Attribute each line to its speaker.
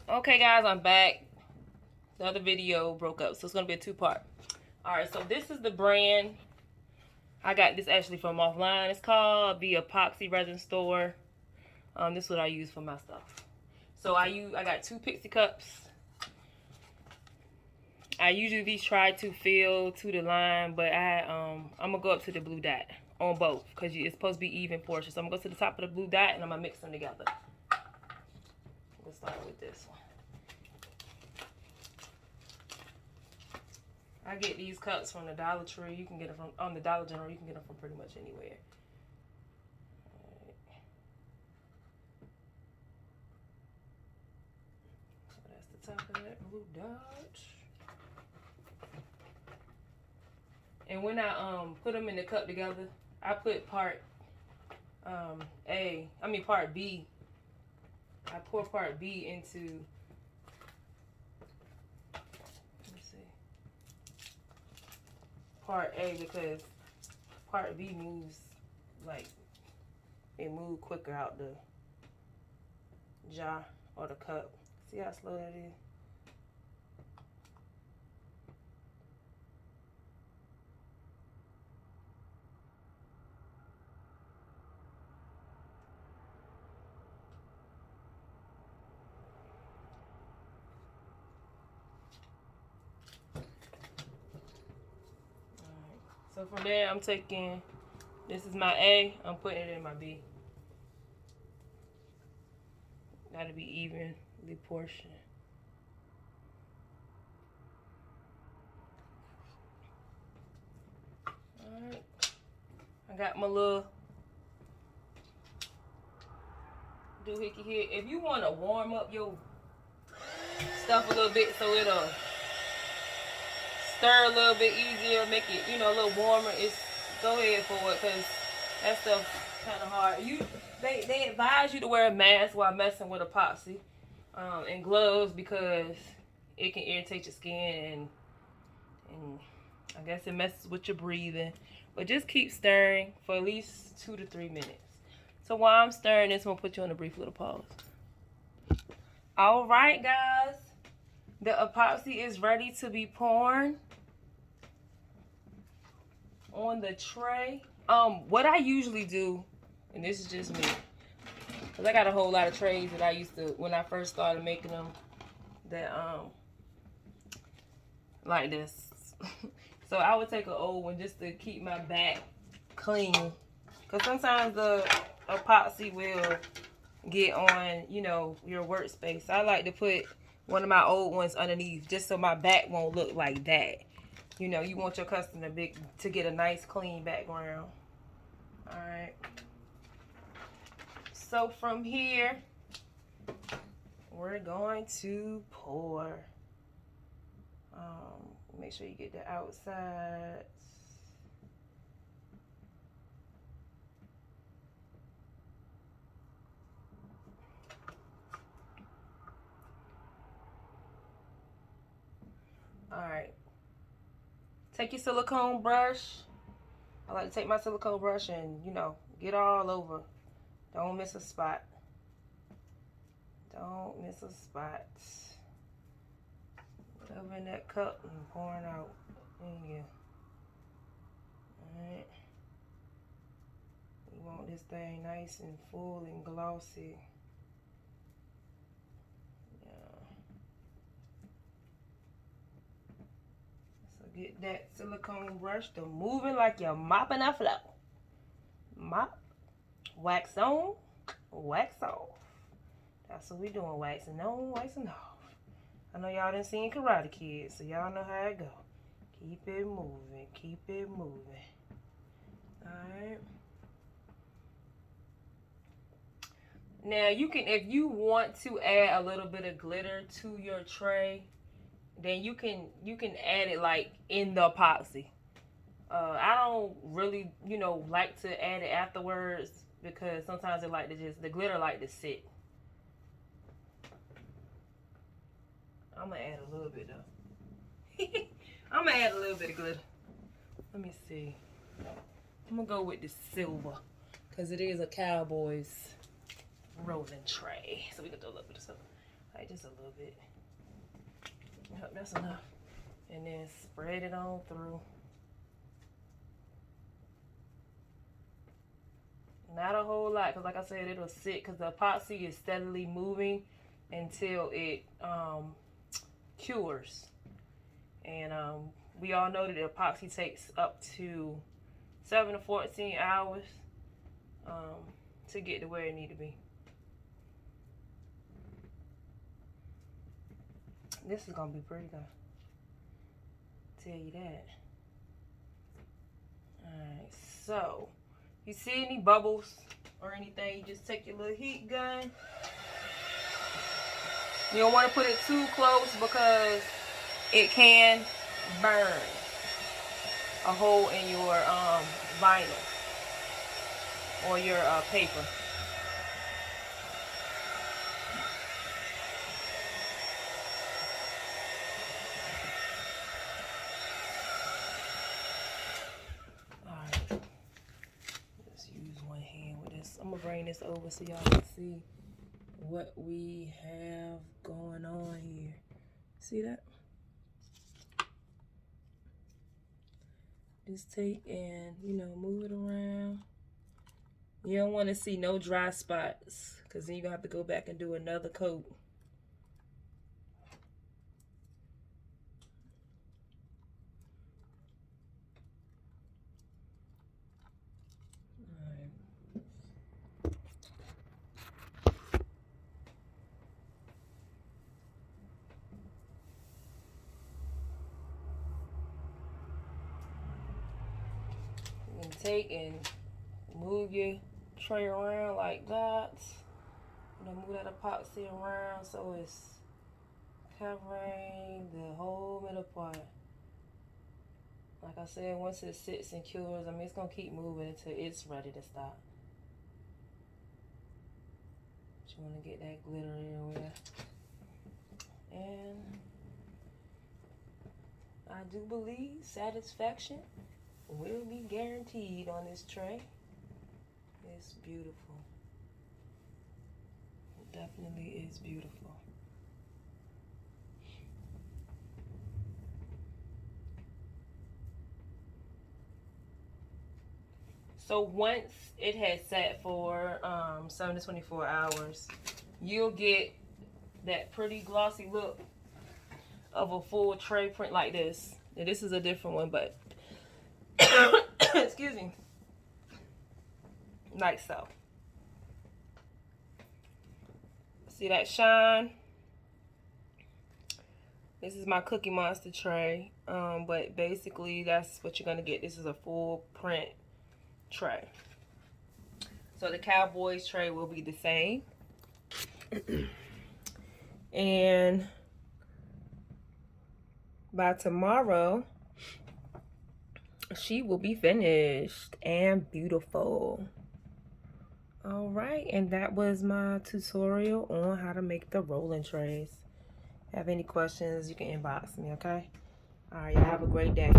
Speaker 1: Okay guys, I'm back. The other video broke up, so it's gonna be a two-part. Alright, so this is the brand. I got this actually from offline. It's called the Epoxy Resin Store. This is what I use for my stuff. So I got 2 Pixie cups. I usually these try to fill to the line, but I'm gonna go up to the blue dot on both because it's supposed to be even portions. So I'm gonna go to the top of the blue dot and I'm gonna mix them together. We'll start with this one. I get these cups from the Dollar Tree. You can get them from on the Dollar General. You can get them from pretty much anywhere. Right. So that's the top of that blue dot. And when I put them in the cup together, I put part B. I pour part B into. Part A because part B moves like it moves quicker out the jar or the cup. See how slow that is? So from there, I'm taking, this is my A, I'm putting it in my B. Gotta be evenly portioned. Alright, I got my little doohickey here. If you want to warm up your stuff a little bit so it'll stir a little bit easier, make it, a little warmer, go ahead for it because that stuff kind of hard. They advise you to wear a mask while messing with epoxy and gloves because it can irritate your skin and I guess it messes with your breathing. But just keep stirring for at least 2 to 3 minutes. So while I'm stirring this, I'm gonna put you on a brief little pause. All right, guys, the epoxy is ready to be poured on the tray. What I usually do, and this is just me, because I got a whole lot of trays that I used to, when I first started making them, that, like this. So I would take an old one just to keep my back clean. Because sometimes the epoxy will get on, your workspace. I like to put one of my old ones underneath just so my back won't look like that. You want your customer to get a nice clean background. Alright. So from here, we're going to pour. Make sure you get the outsides. Alright. Take your silicone brush. I like to take my silicone brush and, get all over. Don't miss a spot. Don't miss a spot. Whatever in that cup and pouring out in here. Alright. You want this thing nice and full and glossy. Get that silicone brush to moving like you're mopping a floor. Mop, wax on, wax off. That's what we doing, waxing on, waxing off. I know y'all done seen Karate Kid, so y'all know how it go. Keep it moving, keep it moving. Alright. Now you can, if you want to add a little bit of glitter to your tray, then you can add it like in the epoxy. I don't really, like to add it afterwards because sometimes the glitter like to sit. I'm gonna add a little bit though. I'm gonna add a little bit of glitter. Let me see. I'm gonna go with the silver because it is a Cowboys rolling tray. So we can throw a little bit of silver. like just a little bit. Yep, that's enough. And then spread it on through. Not a whole lot, because like I said, it'll sit, because the epoxy is steadily moving until it cures. And we all know that the epoxy takes up to 7 to 14 hours to get to where it need to be. This is gonna be pretty though. Tell you that. Alright, so you see any bubbles or anything, you just take your little heat gun. You don't want to put it too close because it can burn a hole in your vinyl or your paper. Alright, let's use one hand with this. I'm gonna bring this over so y'all can see what we have going on here. See that? Just take and, you know, move it around. You don't want to see no dry spots, because then you're going to have to go back and do another coat. Take and move your tray around like that. You know, move that epoxy around so it's covering the whole middle part. Like I said, once it sits and cures, I mean, it's gonna keep moving until it's ready to stop. But you want to get that glitter everywhere. And I do believe satisfaction will be guaranteed on this tray. It's beautiful. It definitely is beautiful. So once it has sat for 7 to 24 hours, you'll get that pretty glossy look of a full tray print like this. Now, this is a different one, but excuse me, like so. See that shine? This is my Cookie Monster tray, but basically that's what you're gonna get. This is a full print tray. So the Cowboys tray will be the same. And by tomorrow, she will be finished and beautiful. All right, and that was my tutorial on how to make the rolling trays. Have any questions, you can inbox me, okay? All right, y'all have a great day.